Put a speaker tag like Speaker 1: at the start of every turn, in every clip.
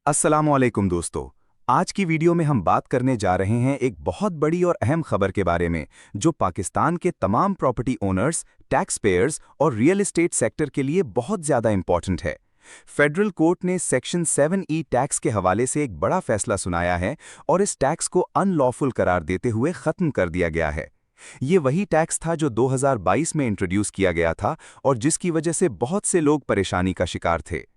Speaker 1: अस्सलामुअलैकुम दोस्तों। आज की वीडियो में हम बात करने जा रहे हैं एक बहुत बड़ी और अहम खबर के बारे में जो पाकिस्तान के तमाम प्रॉपर्टी ओनर्स, टैक्स पेयर्स और रियल एस्टेट सेक्टर के लिए बहुत ज़्यादा इंपॉर्टेंट है। फेडरल कोर्ट ने सेक्शन 7E टैक्स के हवाले से एक बड़ा फैसला सुनाया है और इस टैक्स को अनलॉफुल करार देते हुए ख़त्म कर दिया गया है। ये वही टैक्स था जो 2022 में इंट्रोड्यूस किया गया था और जिसकी वजह से बहुत से लोग परेशानी का शिकार थे।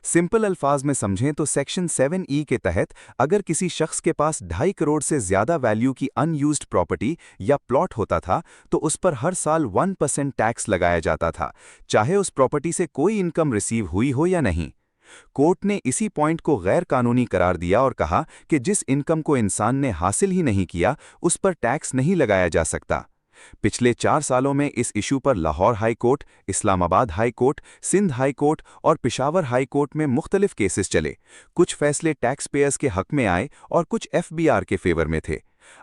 Speaker 1: सिंपल अल्फाज में समझें तो सेक्शन 7E के तहत अगर किसी शख्स के पास 2.5 करोड़ से ज़्यादा वैल्यू की अनयूज्ड प्रॉपर्टी या प्लॉट होता था तो उस पर हर साल 1% टैक्स लगाया जाता था, चाहे उस प्रॉपर्टी से कोई इनकम रिसीव हुई हो या नहीं। कोर्ट ने इसी पॉइंट को गैर कानूनी करार दिया और कहा कि जिस इनकम को इंसान ने हासिल ही नहीं किया उस पर टैक्स नहीं लगाया जा सकता। पिछले 4 सालों में इस इशू पर Lahore high court, Islamabad high court, Sindh high court और पिशावर हाई कोर्ट में मुख्तलिफ केसेस चले। कुछ फैसले टैक्स पेयर्स के हक में आए और कुछ एफबीआर के फेवर में थे।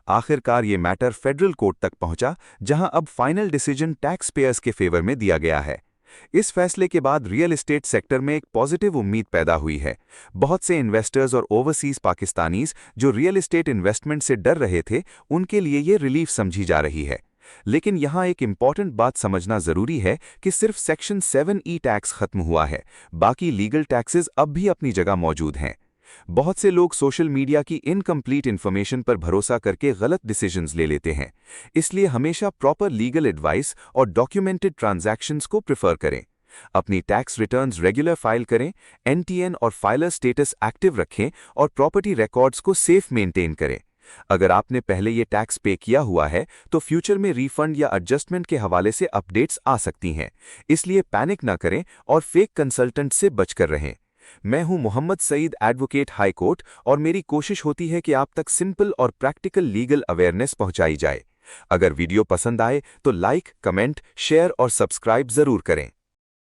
Speaker 1: आखिरकार ये मैटर फेडरल कोर्ट तक पहुंचा, जहां अब फाइनल डिसीजन टैक्स पेयर्स के फेवर में दिया गया है। इस फैसले के बाद रियल एस्टेट सेक्टर में एक पॉजिटिव उम्मीद पैदा हुई है। बहुत से इन्वेस्टर्स और ओवरसीज पाकिस्तानीज जो रियल एस्टेट इन्वेस्टमेंट से डर रहे थे, उनके लिए ये रिलीफ समझी जा रही है। लेकिन यहाँ एक इम्पॉर्टेंट बात समझना जरूरी है कि सिर्फ सेक्शन 7E टैक्स खत्म हुआ है, बाकी लीगल टैक्सेस अब भी अपनी जगह मौजूद हैं। बहुत से लोग सोशल मीडिया की इनकम्प्लीट इन्फॉर्मेशन पर भरोसा करके गलत डिसीजंस ले लेते हैं, इसलिए हमेशा प्रॉपर लीगल एडवाइस और डॉक्यूमेंटेड ट्रांजैक्शंस को प्रेफर करें। अपनी टैक्स रिटर्न्स रेगुलर फाइल करें, एनटीएन और फाइलर स्टेटस एक्टिव रखें और प्रॉपर्टी रिकॉर्ड्स को सेफ मेंटेन करें। अगर आपने पहले ये टैक्स पे किया हुआ है तो फ्यूचर में रिफंड या एडजस्टमेंट के हवाले से अपडेट्स आ सकती हैं, इसलिए पैनिक ना करें और फेक कंसल्टेंट से बचकर रहें। मैं हूं Mohammad Saeed, advocate high court, और मेरी कोशिश होती है कि आप तक सिंपल और प्रैक्टिकल लीगल अवेयरनेस पहुंचाई जाए। अगर वीडियो पसंद आए तो लाइक, कमेंट, शेयर और सब्सक्राइब जरूर करें।